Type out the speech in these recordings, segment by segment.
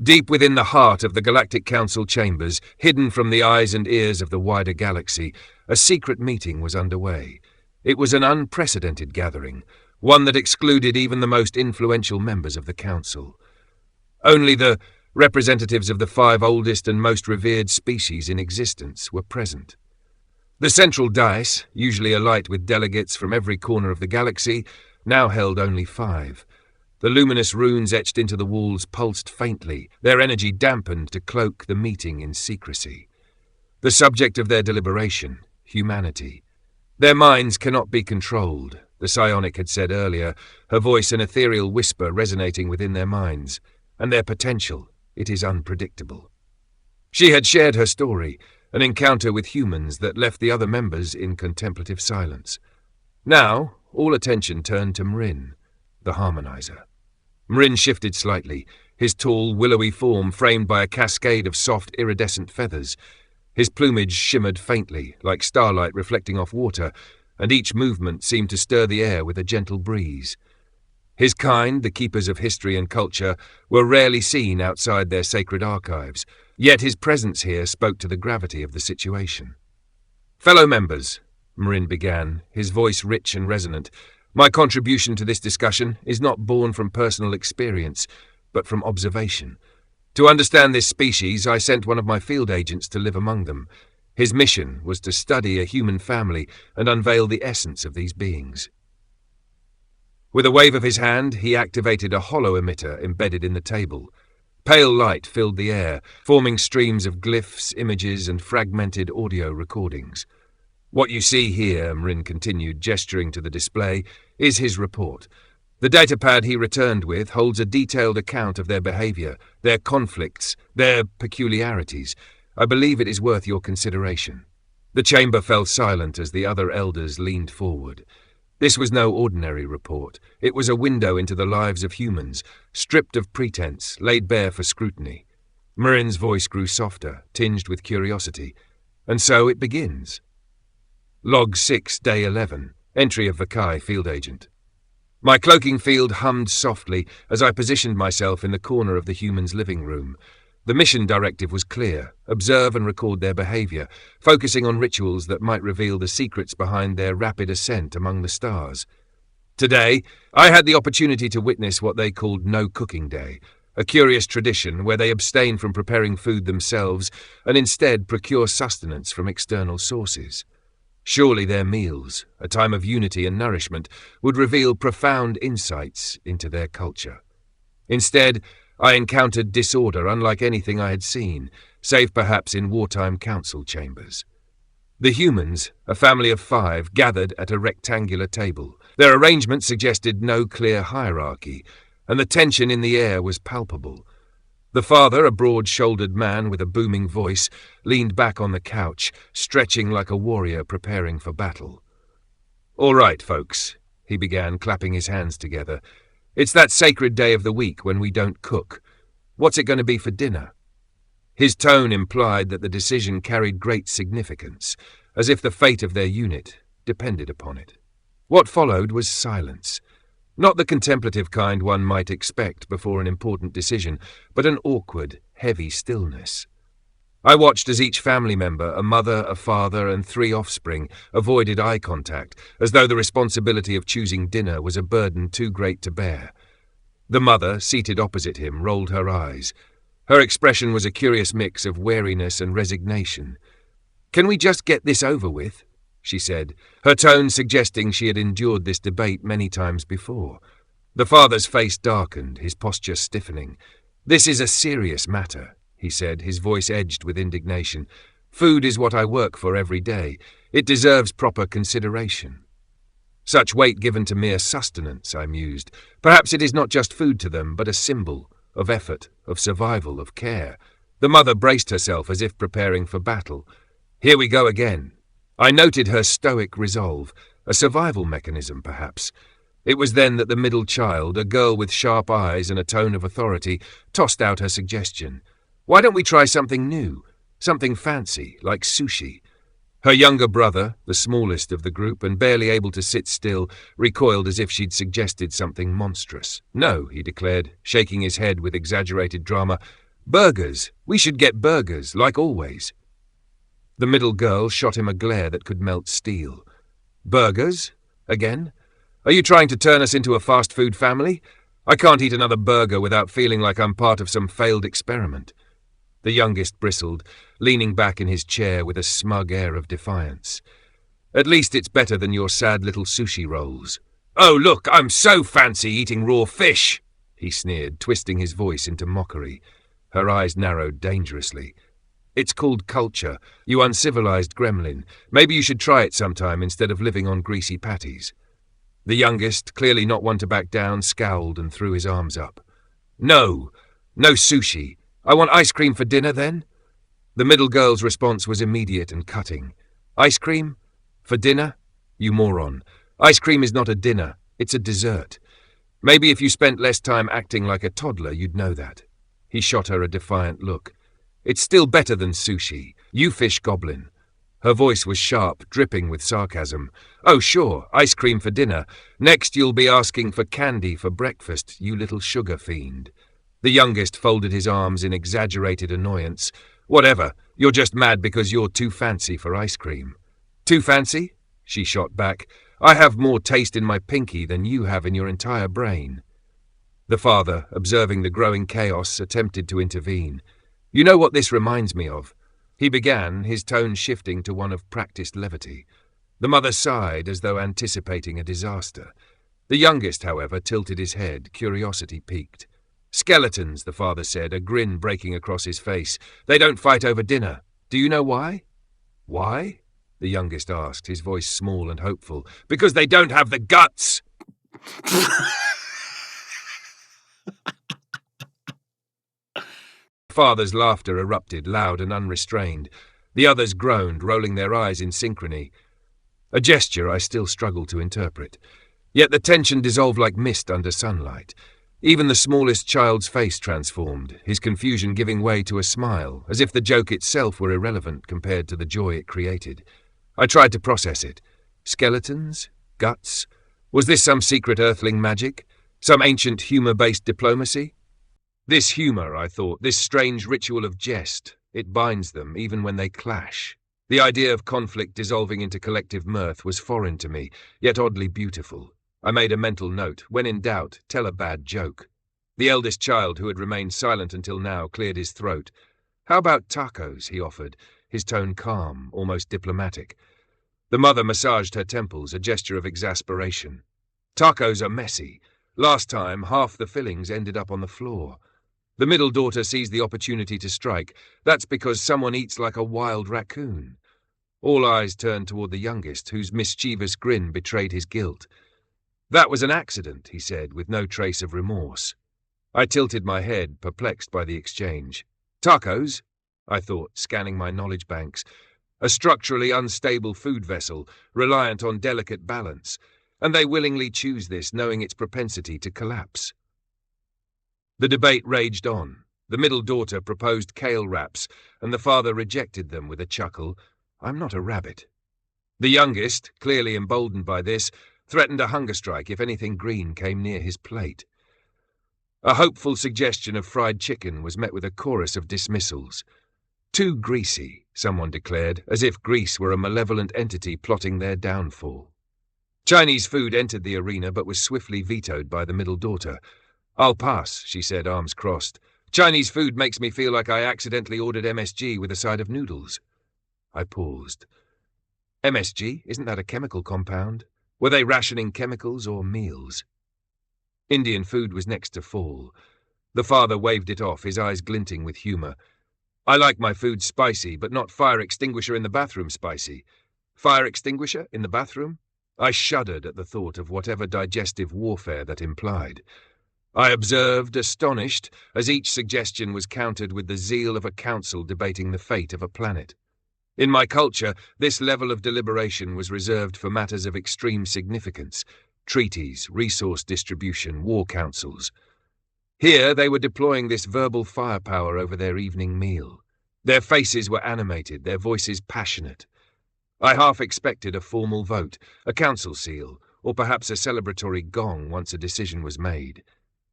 Deep within the heart of the Galactic Council chambers, hidden from the eyes and ears of the wider galaxy, a secret meeting was underway. It was an unprecedented gathering, one that excluded even the most influential members of the Council. Only the representatives of the 5 oldest and most revered species in existence were present. The central dais, usually alight with delegates from every corner of the galaxy, now held only 5. The luminous runes etched into the walls pulsed faintly, their energy dampened to cloak the meeting in secrecy. The subject of their deliberation, humanity. Their minds cannot be controlled, the psionic had said earlier, her voice an ethereal whisper resonating within their minds, and their potential, it is unpredictable. She had shared her story, an encounter with humans that left the other members in contemplative silence. Now, all attention turned to Mrin, the harmonizer. Mrin shifted slightly, his tall, willowy form framed by a cascade of soft, iridescent feathers. His plumage shimmered faintly, like starlight reflecting off water, and each movement seemed to stir the air with a gentle breeze. His kind, the keepers of history and culture, were rarely seen outside their sacred archives, yet his presence here spoke to the gravity of the situation. "Fellow members," Mrin began, his voice rich and resonant, "my contribution to this discussion is not born from personal experience, but from observation. To understand this species, I sent one of my field agents to live among them. His mission was to study a human family and unveil the essence of these beings." With a wave of his hand, he activated a hollow emitter embedded in the table. Pale light filled the air, forming streams of glyphs, images, and fragmented audio recordings. "What you see here," Mrin continued, gesturing to the display, "is his report. The datapad he returned with holds a detailed account of their behavior, their conflicts, their peculiarities. I believe it is worth your consideration." The chamber fell silent as the other elders leaned forward. This was no ordinary report. It was a window into the lives of humans, stripped of pretense, laid bare for scrutiny. Mrin's voice grew softer, tinged with curiosity. "And so it begins. Log 6, Day 11. Entry of Vakai, Field Agent. My cloaking field hummed softly as I positioned myself in the corner of the humans' living room. The mission directive was clear: observe and record their behavior, focusing on rituals that might reveal the secrets behind their rapid ascent among the stars. Today, I had the opportunity to witness what they called No Cooking Day, a curious tradition where they abstain from preparing food themselves and instead procure sustenance from external sources. Surely their meals, a time of unity and nourishment, would reveal profound insights into their culture. Instead, I encountered disorder unlike anything I had seen, save perhaps in wartime council chambers. The humans, a family of 5, gathered at a rectangular table. Their arrangement suggested no clear hierarchy, and the tension in the air was palpable. The father, a broad-shouldered man with a booming voice, leaned back on the couch, stretching like a warrior preparing for battle. "All right, folks," he began, clapping his hands together. "It's that sacred day of the week when we don't cook. What's it going to be for dinner?" His tone implied that the decision carried great significance, as if the fate of their unit depended upon it. What followed was silence. Not the contemplative kind one might expect before an important decision, but an awkward, heavy stillness. I watched as each family member, a mother, a father, and 3 offspring, avoided eye contact, as though the responsibility of choosing dinner was a burden too great to bear. The mother, seated opposite him, rolled her eyes. Her expression was a curious mix of wariness and resignation. "Can we just get this over with?" she said, her tone suggesting she had endured this debate many times before. The father's face darkened, his posture stiffening. "This is a serious matter," he said, his voice edged with indignation. "Food is what I work for every day. It deserves proper consideration." "Such weight given to mere sustenance," I mused. "Perhaps it is not just food to them, but a symbol of effort, of survival, of care." The mother braced herself as if preparing for battle. "Here we go again." I noted her stoic resolve, a survival mechanism, perhaps. It was then that the middle child, a girl with sharp eyes and a tone of authority, tossed out her suggestion. "Why don't we try something new? Something fancy, like sushi?" Her younger brother, the smallest of the group and barely able to sit still, recoiled as if she'd suggested something monstrous. "No," he declared, shaking his head with exaggerated drama. Burgers. We should get burgers, like always. The middle girl shot him a glare that could melt steel. Burgers? Again? Are you trying to turn us into a fast food family? I can't eat another burger without feeling like I'm part of some failed experiment. The youngest bristled, leaning back in his chair with a smug air of defiance. At least it's better than your sad little sushi rolls. Oh, look, I'm so fancy eating raw fish, he sneered, twisting his voice into mockery. Her eyes narrowed dangerously. It's called culture, you uncivilized gremlin. Maybe you should try it sometime instead of living on greasy patties. The youngest, clearly not one to back down, scowled and threw his arms up. No sushi. I want ice cream for dinner, then? The middle girl's response was immediate and cutting. Ice cream? For dinner? You moron. Ice cream is not a dinner, it's a dessert. Maybe if you spent less time acting like a toddler, you'd know that. He shot her a defiant look. It's still better than sushi. You fish goblin. Her voice was sharp, dripping with sarcasm. Oh, sure, ice cream for dinner. Next you'll be asking for candy for breakfast, you little sugar fiend. The youngest folded his arms in exaggerated annoyance. Whatever, you're just mad because you're too fancy for ice cream. Too fancy? She shot back. I have more taste in my pinky than you have in your entire brain. The father, observing the growing chaos, attempted to intervene. You know what this reminds me of? He began, his tone shifting to one of practiced levity. The mother sighed as though anticipating a disaster. The youngest, however, tilted his head, curiosity piqued. Skeletons, the father said, a grin breaking across his face. They don't fight over dinner. Do you know why? Why? The youngest asked, his voice small and hopeful. Because they don't have the guts! Father's laughter erupted, loud and unrestrained. The others groaned, rolling their eyes in synchrony. A gesture I still struggled to interpret. Yet the tension dissolved like mist under sunlight. Even the smallest child's face transformed, his confusion giving way to a smile, as if the joke itself were irrelevant compared to the joy it created. I tried to process it. Skeletons? Guts? Was this some secret earthling magic? Some ancient humour-based diplomacy? This humour, I thought, this strange ritual of jest, it binds them even when they clash. The idea of conflict dissolving into collective mirth was foreign to me, yet oddly beautiful. I made a mental note, when in doubt, tell a bad joke. The eldest child, who had remained silent until now, cleared his throat. How about tacos, he offered, his tone calm, almost diplomatic. The mother massaged her temples, a gesture of exasperation. Tacos are messy. Last time, half the fillings ended up on the floor. The middle daughter seized the opportunity to strike. That's because someone eats like a wild raccoon. All eyes turned toward the youngest, whose mischievous grin betrayed his guilt. That was an accident, he said, with no trace of remorse. I tilted my head, perplexed by the exchange. Tacos? I thought, scanning my knowledge banks. A structurally unstable food vessel, reliant on delicate balance. And they willingly choose this, knowing its propensity to collapse. The debate raged on. The middle daughter proposed kale wraps, and the father rejected them with a chuckle. I'm not a rabbit. The youngest, clearly emboldened by this, threatened a hunger strike if anything green came near his plate. A hopeful suggestion of fried chicken was met with a chorus of dismissals. Too greasy, someone declared, as if grease were a malevolent entity plotting their downfall. Chinese food entered the arena but was swiftly vetoed by the middle daughter. I'll pass, she said, arms crossed. Chinese food makes me feel like I accidentally ordered MSG with a side of noodles. I paused. MSG? Isn't that a chemical compound? Were they rationing chemicals or meals? Indian food was next to fall. The father waved it off, his eyes glinting with humour. I like my food spicy, but not fire extinguisher in the bathroom spicy. Fire extinguisher in the bathroom? I shuddered at the thought of whatever digestive warfare that implied. I observed, astonished, as each suggestion was countered with the zeal of a council debating the fate of a planet. In my culture, this level of deliberation was reserved for matters of extreme significance: treaties, resource distribution, war councils. Here they were deploying this verbal firepower over their evening meal. Their faces were animated, their voices passionate. I half expected a formal vote, a council seal, or perhaps a celebratory gong once a decision was made.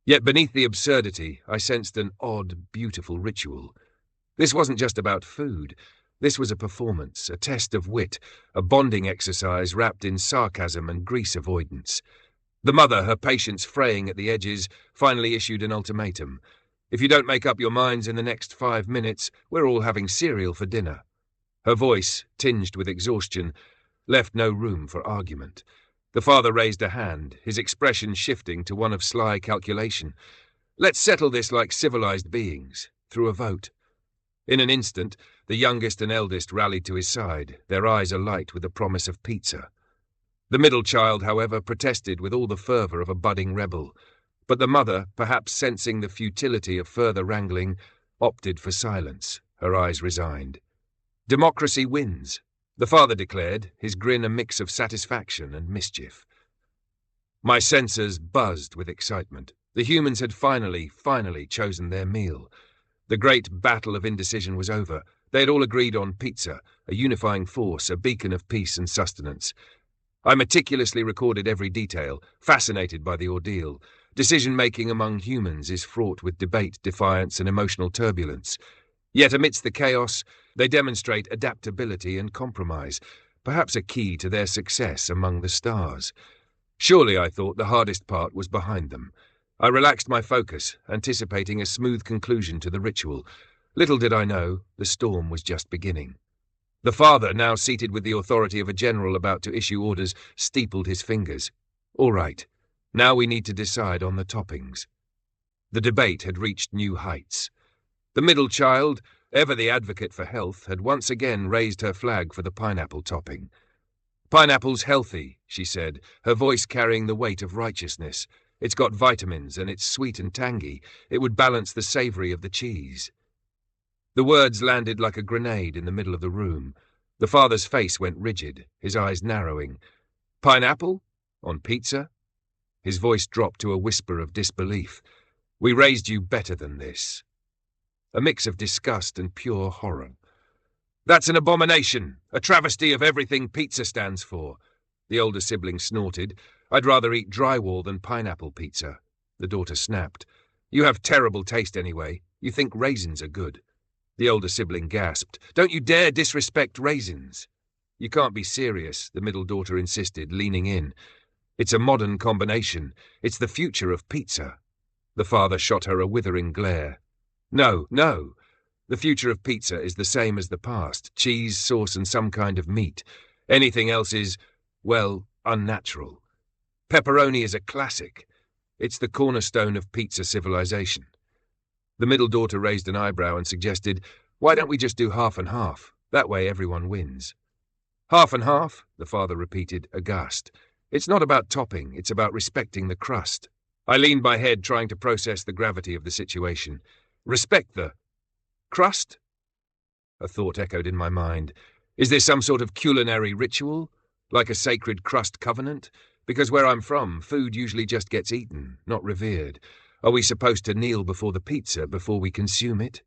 Yet beneath the absurdity, I sensed an odd, beautiful ritual. This wasn't just about food. This was a performance, a test of wit, a bonding exercise wrapped in sarcasm and grease avoidance. The mother, her patience fraying at the edges, finally issued an ultimatum. If you don't make up your minds in the next 5 minutes, we're all having cereal for dinner. Her voice, tinged with exhaustion, left no room for argument. The father raised a hand, his expression shifting to one of sly calculation. Let's settle this like civilized beings, through a vote. In an instant, the youngest and eldest rallied to his side, their eyes alight with the promise of pizza. The middle child, however, protested with all the fervour of a budding rebel, but the mother, perhaps sensing the futility of further wrangling, opted for silence, her eyes resigned. Democracy wins, the father declared, his grin a mix of satisfaction and mischief. My senses buzzed with excitement. The humans had finally chosen their meal. The great battle of indecision was over. They had all agreed on pizza, a unifying force, a beacon of peace and sustenance. I meticulously recorded every detail, fascinated by the ordeal. Decision-making among humans is fraught with debate, defiance, and emotional turbulence. Yet amidst the chaos, they demonstrate adaptability and compromise, perhaps a key to their success among the stars. Surely, I thought, the hardest part was behind them. I relaxed my focus, anticipating a smooth conclusion to the ritual. Little did I know, the storm was just beginning. The father, now seated with the authority of a general about to issue orders, steepled his fingers. All right, now we need to decide on the toppings. The debate had reached new heights. The middle child, ever the advocate for health, had once again raised her flag for the pineapple topping. Pineapple's healthy, she said, her voice carrying the weight of righteousness. It's got vitamins and it's sweet and tangy. It would balance the savoury of the cheese. The words landed like a grenade in the middle of the room. The father's face went rigid, his eyes narrowing. Pineapple? On pizza? His voice dropped to a whisper of disbelief. We raised you better than this. A mix of disgust and pure horror. That's an abomination, a travesty of everything pizza stands for. The older sibling snorted. I'd rather eat drywall than pineapple pizza. The daughter snapped. You have terrible taste anyway. You think raisins are good. The older sibling gasped. Don't you dare disrespect raisins. You can't be serious, the middle daughter insisted, leaning in. It's a modern combination. It's the future of pizza. The father shot her a withering glare. No. The future of pizza is the same as the past. Cheese, sauce, and some kind of meat. Anything else is, well, unnatural. Pepperoni is a classic. It's the cornerstone of pizza civilization. The middle daughter raised an eyebrow and suggested, why don't we just do half and half? That way everyone wins. Half and half, the father repeated, aghast. It's not about topping, it's about respecting the crust. I leaned my head, trying to process the gravity of the situation. Respect the crust? A thought echoed in my mind. Is this some sort of culinary ritual? Like a sacred crust covenant? Because where I'm from, food usually just gets eaten, not revered. Are we supposed to kneel before the pizza before we consume it?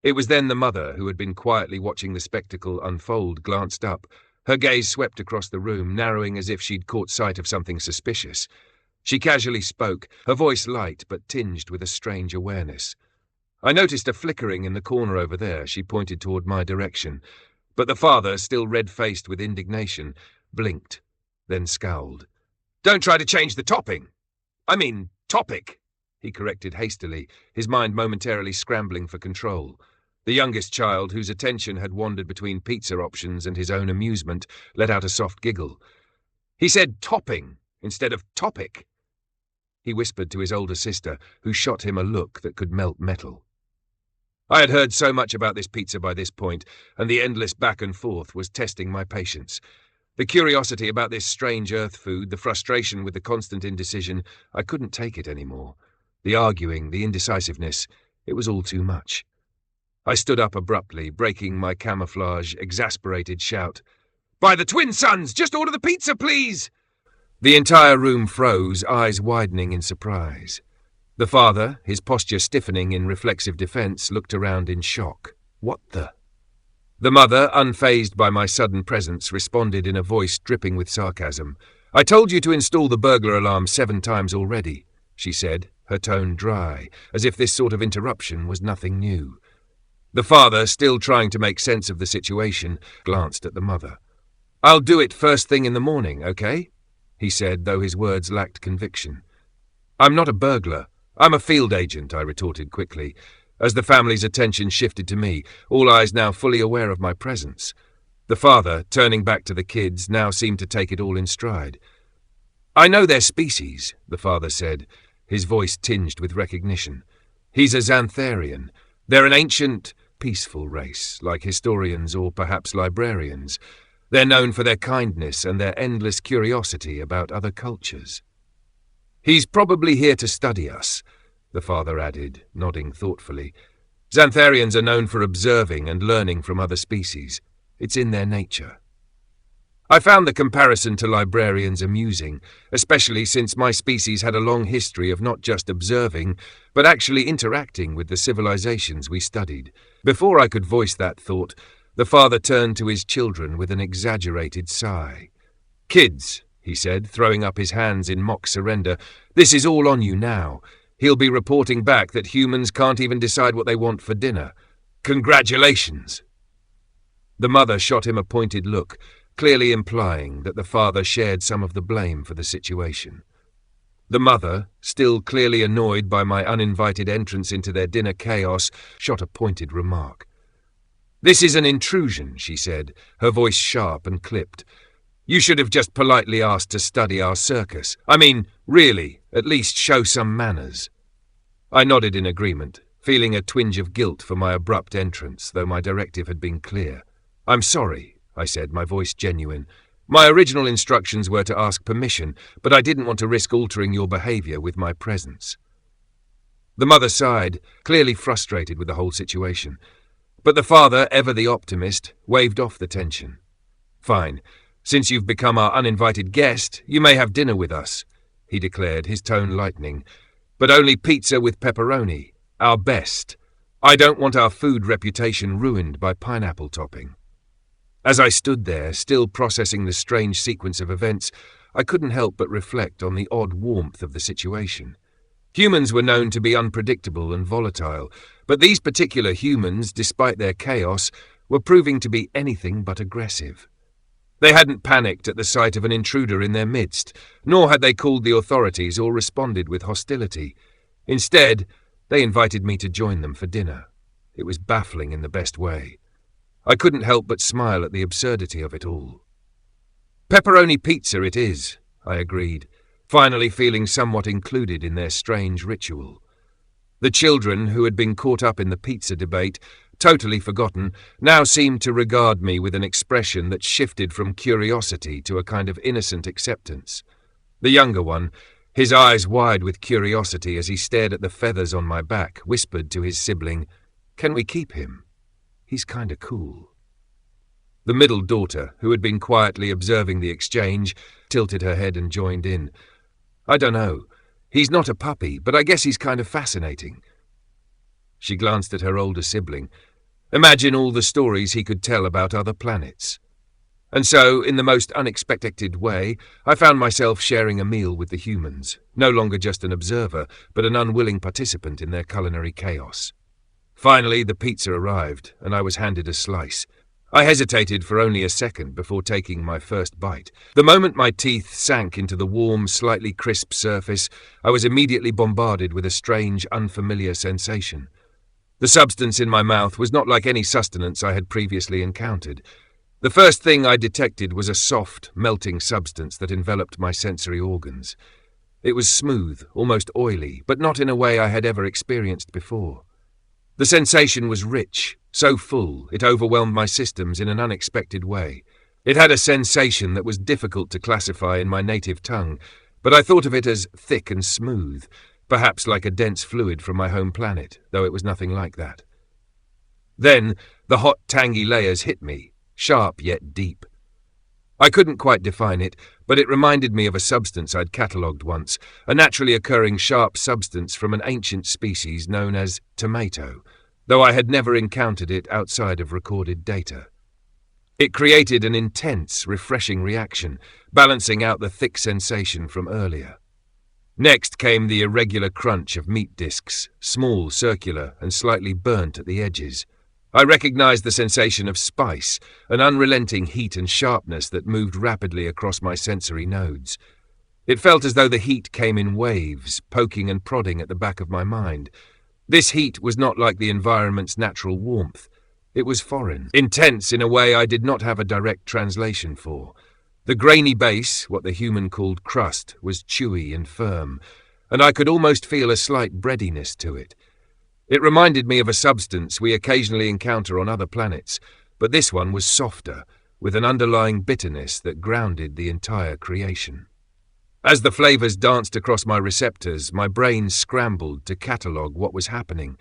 It was then the mother, who had been quietly watching the spectacle unfold, glanced up. Her gaze swept across the room, narrowing as if she'd caught sight of something suspicious. She casually spoke, her voice light but tinged with a strange awareness. I noticed a flickering in the corner over there. She pointed toward my direction. But the father, still red-faced with indignation, blinked, then scowled. Don't try to change the topping. I mean, topic, he corrected hastily, his mind momentarily scrambling for control. The youngest child, whose attention had wandered between pizza options and his own amusement, let out a soft giggle. He said topping instead of topic. He whispered to his older sister, who shot him a look that could melt metal. I had heard so much about this pizza by this point, and the endless back and forth was testing my patience. The curiosity about this strange earth food, the frustration with the constant indecision, I couldn't take it anymore. The arguing, the indecisiveness, it was all too much. I stood up abruptly, breaking my camouflage, exasperated shout. By the twin suns, just order the pizza, please! The entire room froze, eyes widening in surprise. The father, his posture stiffening in reflexive defense, looked around in shock. What the? The mother, unfazed by my sudden presence, responded in a voice dripping with sarcasm. I told you to install the burglar alarm 7 times already. she said, her tone dry, as if this sort of interruption was nothing new. The father, still trying to make sense of the situation, glanced at the mother. "I'll do it first thing in the morning, okay?" he said, though his words lacked conviction. "I'm not a burglar. I'm a field agent," I retorted quickly, as the family's attention shifted to me, all eyes now fully aware of my presence. The father, turning back to the kids, now seemed to take it all in stride. "I know their species," the father said, his voice tinged with recognition. "He's a Xantharian. They're an ancient, peaceful race, like historians or perhaps librarians. They're known for their kindness and their endless curiosity about other cultures." "He's probably here to study us," the father added, nodding thoughtfully. "Xantharians are known for observing and learning from other species. It's in their nature." I found the comparison to librarians amusing, especially since my species had a long history of not just observing, but actually interacting with the civilizations we studied. Before I could voice that thought, the father turned to his children with an exaggerated sigh. "Kids," he said, throwing up his hands in mock surrender, "this is all on you now. He'll be reporting back that humans can't even decide what they want for dinner. Congratulations!" The mother shot him a pointed look, clearly implying that the father shared some of the blame for the situation. The mother, still clearly annoyed by my uninvited entrance into their dinner chaos, shot a pointed remark. "This is an intrusion," she said, her voice sharp and clipped. "You should have just politely asked to study our circus. I mean, really, at least show some manners." I nodded in agreement, feeling a twinge of guilt for my abrupt entrance, though my directive had been clear. "I'm sorry," I said, my voice genuine. "My original instructions were to ask permission, but I didn't want to risk altering your behavior with my presence." The mother sighed, clearly frustrated with the whole situation. But the father, ever the optimist, waved off the tension. "Fine. Since you've become our uninvited guest, you may have dinner with us," he declared, his tone lightening. "But only pizza with pepperoni. Our best. I don't want our food reputation ruined by pineapple topping." As I stood there, still processing the strange sequence of events, I couldn't help but reflect on the odd warmth of the situation. Humans were known to be unpredictable and volatile, but these particular humans, despite their chaos, were proving to be anything but aggressive. They hadn't panicked at the sight of an intruder in their midst, nor had they called the authorities or responded with hostility. Instead, they invited me to join them for dinner. It was baffling in the best way. I couldn't help but smile at the absurdity of it all. "Pepperoni pizza it is," I agreed, finally feeling somewhat included in their strange ritual. The children, who had been caught up in the pizza debate, totally forgotten, now seemed to regard me with an expression that shifted from curiosity to a kind of innocent acceptance. The younger one, his eyes wide with curiosity as he stared at the feathers on my back, whispered to his sibling, "Can we keep him? He's kinda cool." The middle daughter, who had been quietly observing the exchange, tilted her head and joined in. "I don't know. He's not a puppy, but I guess he's kind of fascinating." She glanced at her older sibling. Imagine all the stories he could tell about other planets. And so, in the most unexpected way, I found myself sharing a meal with the humans, no longer just an observer, but an unwilling participant in their culinary chaos. Finally, the pizza arrived, and I was handed a slice. I hesitated for only a second before taking my first bite. The moment my teeth sank into the warm, slightly crisp surface, I was immediately bombarded with a strange, unfamiliar sensation. The substance in my mouth was not like any sustenance I had previously encountered. The first thing I detected was a soft, melting substance that enveloped my sensory organs. It was smooth, almost oily, but not in a way I had ever experienced before. The sensation was rich, so full it overwhelmed my systems in an unexpected way. It had a sensation that was difficult to classify in my native tongue, but I thought of it as thick and smooth, perhaps like a dense fluid from my home planet, though it was nothing like that. Then the hot, tangy layers hit me, sharp yet deep. I couldn't quite define it, but it reminded me of a substance I'd catalogued once, a naturally occurring sharp substance from an ancient species known as tomato, though I had never encountered it outside of recorded data. It created an intense, refreshing reaction, balancing out the thick sensation from earlier. Next came the irregular crunch of meat discs, small, circular, and slightly burnt at the edges. I recognized the sensation of spice, an unrelenting heat and sharpness that moved rapidly across my sensory nodes. It felt as though the heat came in waves, poking and prodding at the back of my mind. This heat was not like the environment's natural warmth. It was foreign, intense in a way I did not have a direct translation for. The grainy base, what the human called crust, was chewy and firm, and I could almost feel a slight breadiness to it. It reminded me of a substance we occasionally encounter on other planets, but this one was softer, with an underlying bitterness that grounded the entire creation. As the flavors danced across my receptors, my brain scrambled to catalogue what was happening.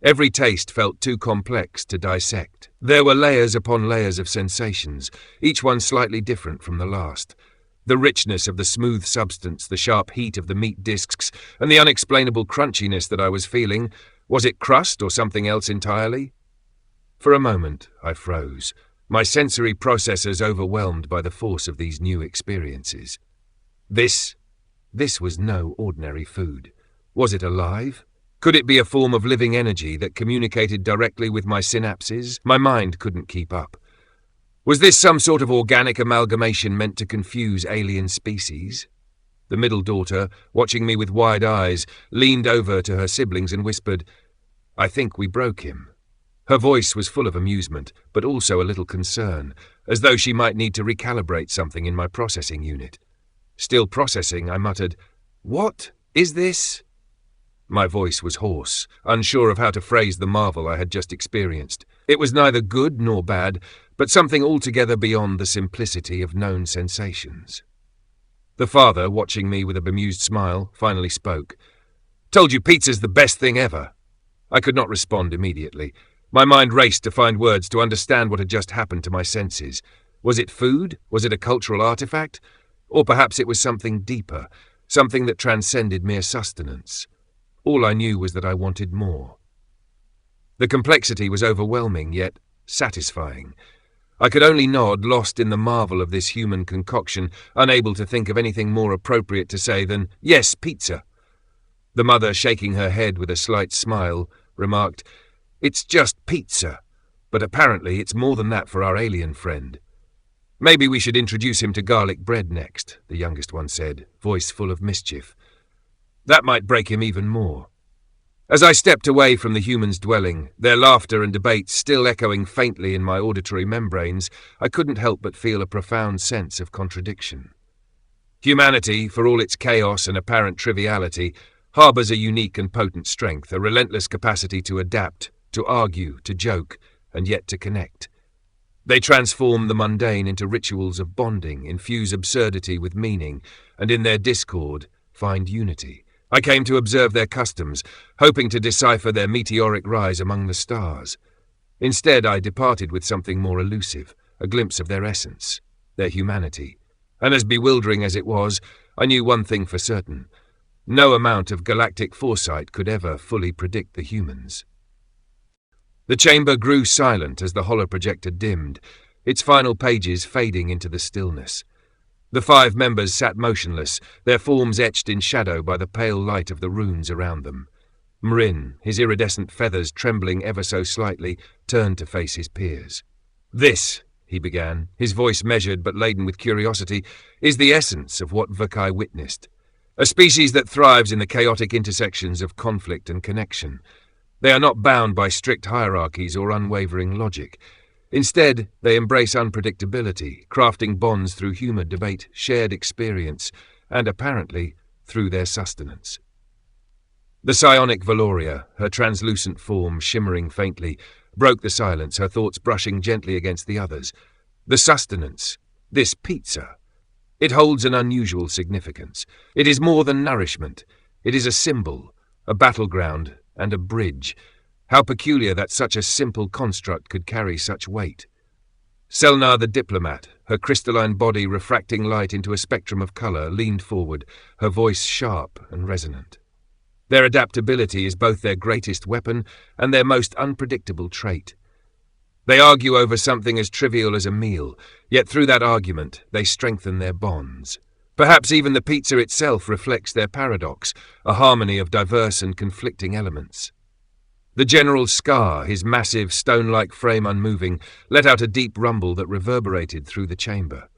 Every taste felt too complex to dissect. There were layers upon layers of sensations, each one slightly different from the last. The richness of the smooth substance, the sharp heat of the meat discs, and the unexplainable crunchiness that I was feeling. Was it crust or something else entirely? For a moment, I froze, my sensory processors overwhelmed by the force of these new experiences. This was no ordinary food. Was it alive? Could it be a form of living energy that communicated directly with my synapses? My mind couldn't keep up. Was this some sort of organic amalgamation meant to confuse alien species? The middle daughter, watching me with wide eyes, leaned over to her siblings and whispered, "I think we broke him." Her voice was full of amusement, but also a little concern, as though she might need to recalibrate something in my processing unit. Still processing, I muttered, "What is this?" My voice was hoarse, unsure of how to phrase the marvel I had just experienced. It was neither good nor bad, but something altogether beyond the simplicity of known sensations. The father, watching me with a bemused smile, finally spoke. "Told you pizza's the best thing ever." I could not respond immediately. My mind raced to find words to understand what had just happened to my senses. Was it food? Was it a cultural artifact? Or perhaps it was something deeper, something that transcended mere sustenance. All I knew was that I wanted more. The complexity was overwhelming, yet satisfying. I could only nod, lost in the marvel of this human concoction, unable to think of anything more appropriate to say than, "Yes, pizza." The mother, shaking her head with a slight smile, remarked, "It's just pizza, but apparently it's more than that for our alien friend." "Maybe we should introduce him to garlic bread next," the youngest one said, voice full of mischief. "That might break him even more." As I stepped away from the humans' dwelling, their laughter and debates still echoing faintly in my auditory membranes, I couldn't help but feel a profound sense of contradiction. Humanity, for all its chaos and apparent triviality, harbours a unique and potent strength, a relentless capacity to adapt, to argue, to joke, and yet to connect. They transform the mundane into rituals of bonding, infuse absurdity with meaning, and in their discord find unity. I came to observe their customs, hoping to decipher their meteoric rise among the stars. Instead, I departed with something more elusive, a glimpse of their essence, their humanity. And as bewildering as it was, I knew one thing for certain. No amount of galactic foresight could ever fully predict the humans. The chamber grew silent as the holoprojector dimmed, its final pages fading into the stillness. The 5 members sat motionless, their forms etched in shadow by the pale light of the runes around them. Mrin, his iridescent feathers trembling ever so slightly, turned to face his peers. "This," he began, his voice measured but laden with curiosity, "is the essence of what Vakai witnessed. A species that thrives in the chaotic intersections of conflict and connection. They are not bound by strict hierarchies or unwavering logic. Instead, they embrace unpredictability, crafting bonds through humor, debate, shared experience, and apparently through their sustenance." The psionic Valoria, her translucent form shimmering faintly, broke the silence, her thoughts brushing gently against the others. The sustenance, this pizza. It holds an unusual significance. It is more than nourishment. It is a symbol, a battleground, and a bridge. How peculiar that such a simple construct could carry such weight. Selnar the diplomat, her crystalline body refracting light into a spectrum of colour, leaned forward, her voice sharp and resonant. Their adaptability is both their greatest weapon and their most unpredictable trait. They argue over something as trivial as a meal, yet through that argument they strengthen their bonds. Perhaps even the pizza itself reflects their paradox, a harmony of diverse and conflicting elements. The general's scar, his massive, stone-like frame unmoving, let out a deep rumble that reverberated through the chamber.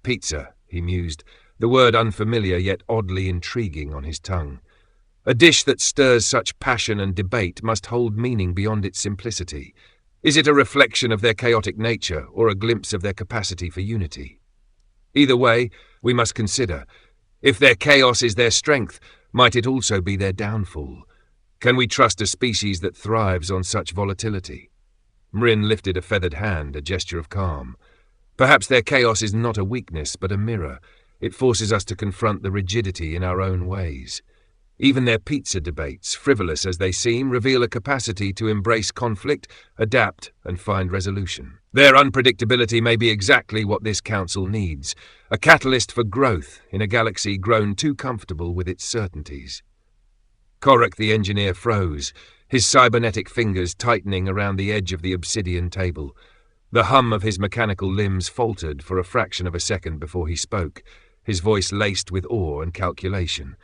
Pizza, he mused, the word unfamiliar yet oddly intriguing on his tongue. A dish that stirs such passion and debate must hold meaning beyond its simplicity. Is it a reflection of their chaotic nature or a glimpse of their capacity for unity? Either way, we must consider, if their chaos is their strength, might it also be their downfall? Can we trust a species that thrives on such volatility? Mrin lifted a feathered hand, a gesture of calm. Perhaps their chaos is not a weakness, but a mirror. It forces us to confront the rigidity in our own ways. Even their pizza debates, frivolous as they seem, reveal a capacity to embrace conflict, adapt, and find resolution. Their unpredictability may be exactly what this council needs, a catalyst for growth in a galaxy grown too comfortable with its certainties. Korak the engineer froze, his cybernetic fingers tightening around the edge of the obsidian table. The hum of his mechanical limbs faltered for a fraction of a second before he spoke, his voice laced with awe and calculation.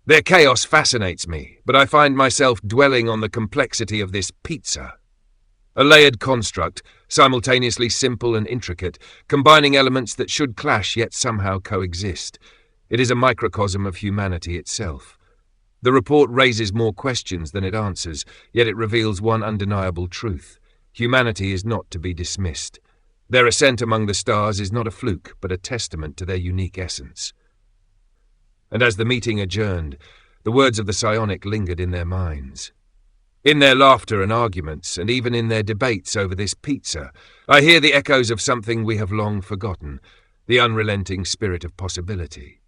Their chaos fascinates me, but I find myself dwelling on the complexity of this pizza. A layered construct, simultaneously simple and intricate, combining elements that should clash yet somehow coexist. It is a microcosm of humanity itself. The report raises more questions than it answers, yet it reveals one undeniable truth. Humanity is not to be dismissed. Their ascent among the stars is not a fluke, but a testament to their unique essence. And as the meeting adjourned, the words of the psionic lingered in their minds. In their laughter and arguments, and even in their debates over this pizza, I hear the echoes of something we have long forgotten, the unrelenting spirit of possibility.